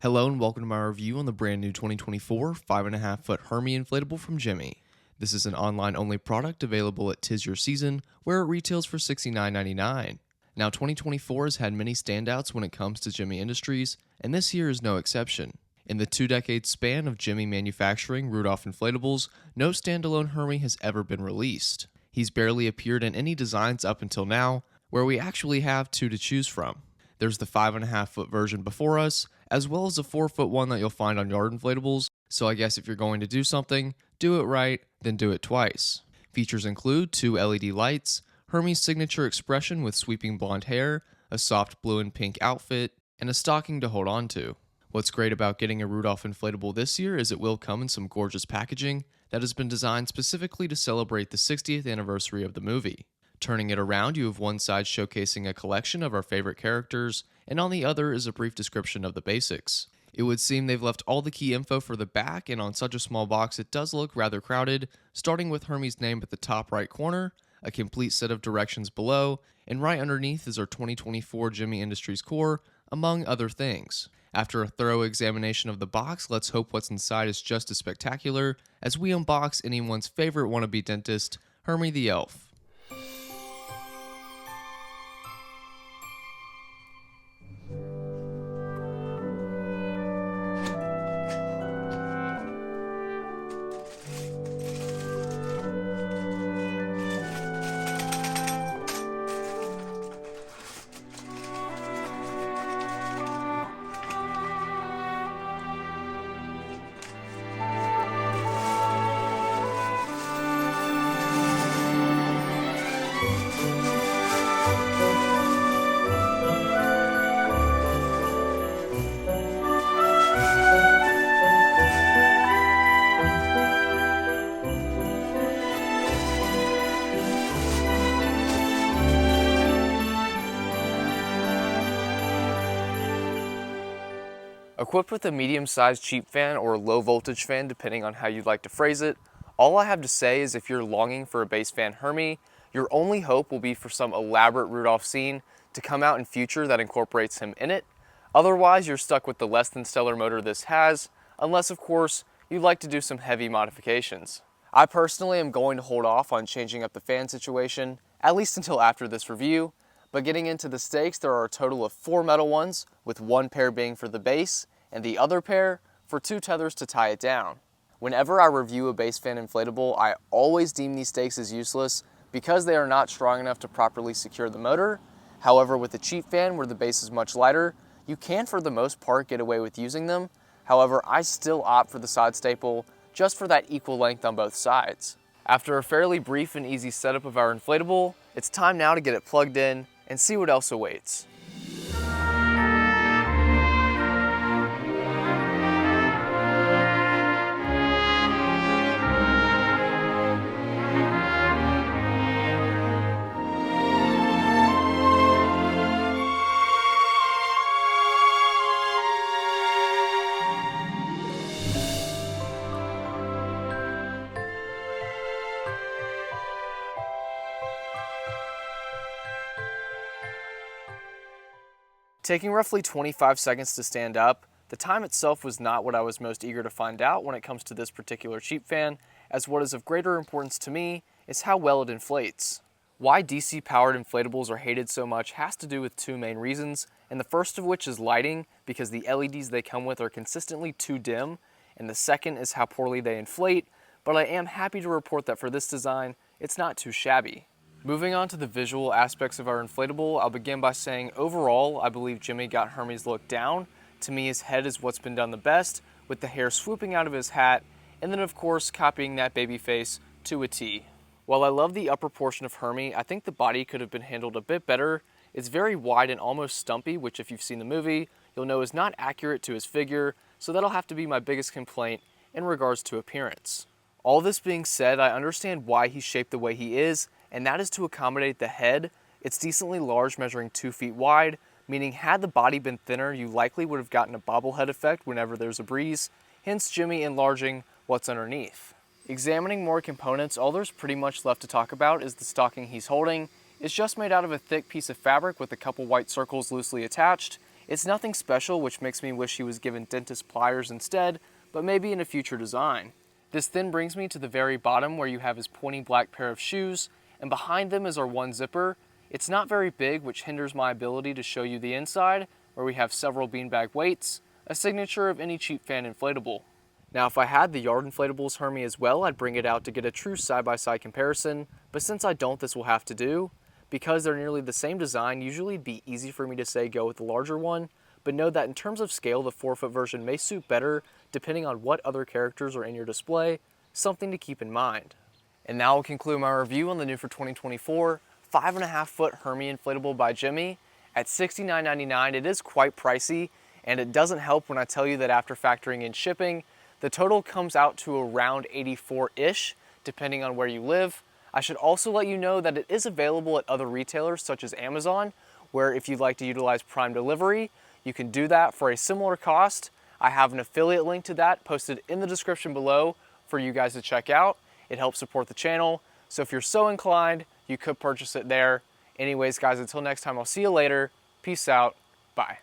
Hello and welcome to my review on the brand new 2024 5.5-foot Hermey inflatable from Gemmy. This is an online-only product available at 'Tis Your Season, where it retails for $69.99. Now, 2024 has had many standouts when it comes to Gemmy Industries, and this year is no exception. In the 2-decade span of Gemmy manufacturing Rudolph inflatables, no standalone Hermey has ever been released. He's barely appeared in any designs up until now, where we actually have two to choose from. There's the 5.5-foot version before us, as well as a 4-foot one that you'll find on yard inflatables, so I guess if you're going to do something, do it right, then do it twice. Features include 2 LED lights, Hermey's signature expression with sweeping blonde hair, a soft blue and pink outfit, and a stocking to hold on to. What's great about getting a Rudolph inflatable this year is it will come in some gorgeous packaging that has been designed specifically to celebrate the 60th anniversary of the movie. Turning it around, you have one side showcasing a collection of our favorite characters, and on the other is a brief description of the basics. It would seem they've left all the key info for the back, and on such a small box it does look rather crowded, starting with Hermey's name at the top right corner, a complete set of directions below, and right underneath is our 2024 Gemmy Industries core, among other things. After a thorough examination of the box, let's hope what's inside is just as spectacular as we unbox anyone's favorite wannabe dentist, Hermey the Elf. Equipped with a medium-sized cheap fan or low-voltage fan, depending on how you'd like to phrase it, all I have to say is if you're longing for a base fan Hermey, your only hope will be for some elaborate Rudolph scene to come out in future that incorporates him in it. Otherwise, you're stuck with the less than stellar motor this has, unless of course you'd like to do some heavy modifications. I personally am going to hold off on changing up the fan situation, at least until after this review, but getting into the stakes, there are a total of 4 metal ones, with 1 pair being for the base, and the other pair for 2 tethers to tie it down. Whenever I review a base fan inflatable, I always deem these stakes as useless because they are not strong enough to properly secure the motor. However, with a cheap fan where the base is much lighter, you can for the most part get away with using them. However, I still opt for the side staple just for that equal length on both sides. After a fairly brief and easy setup of our inflatable, it's time now to get it plugged in and see what else awaits. Taking roughly 25 seconds to stand up, the time itself was not what I was most eager to find out when it comes to this particular cheap fan, as what is of greater importance to me is how well it inflates. Why DC-powered inflatables are hated so much has to do with 2 main reasons, and the first of which is lighting, because the LEDs they come with are consistently too dim, and the second is how poorly they inflate, but I am happy to report that for this design, it's not too shabby. Moving on to the visual aspects of our inflatable, I'll begin by saying overall, I believe Gemmy got Hermey's look down. To me, his head is what's been done the best, with the hair swooping out of his hat, and then of course copying that baby face to a T. While I love the upper portion of Hermey, I think the body could have been handled a bit better. It's very wide and almost stumpy, which if you've seen the movie, you'll know is not accurate to his figure, so that'll have to be my biggest complaint in regards to appearance. All this being said, I understand why he's shaped the way he is, and that is to accommodate the head. It's decently large, measuring 2 feet wide, meaning had the body been thinner, you likely would have gotten a bobblehead effect whenever there's a breeze, hence Gemmy enlarging what's underneath. Examining more components, all there's pretty much left to talk about is the stocking he's holding. It's just made out of a thick piece of fabric with a couple white circles loosely attached, It's nothing special, which makes me wish he was given dentist pliers instead, but maybe in a future design. This then brings me to the very bottom where you have his pointy black pair of shoes, and behind them is our one zipper. It's not very big, which hinders my ability to show you the inside, where we have several beanbag weights, a signature of any cheap fan inflatable. Now if I had the Yard Inflatables Hermey as well, I'd bring it out to get a true side-by-side comparison, but since I don't, this will have to do. Because they're nearly the same design, usually it'd be easy for me to say go with the larger one, but know that in terms of scale, the 4-foot version may suit better depending on what other characters are in your display, something to keep in mind. And now I'll conclude my review on the new for 2024, 5.5-foot Hermey inflatable by Gemmy. At $69.99, it is quite pricey, and it doesn't help when I tell you that after factoring in shipping, the total comes out to around $84-ish, depending on where you live. I should also let you know that it is available at other retailers such as Amazon, where if you'd like to utilize Prime Delivery, you can do that for a similar cost. I have an affiliate link to that posted in the description below for you guys to check out. It helps support the channel, so if you're so inclined, you could purchase it there. Anyways, guys, until next time, I'll see you later. Peace out. Bye.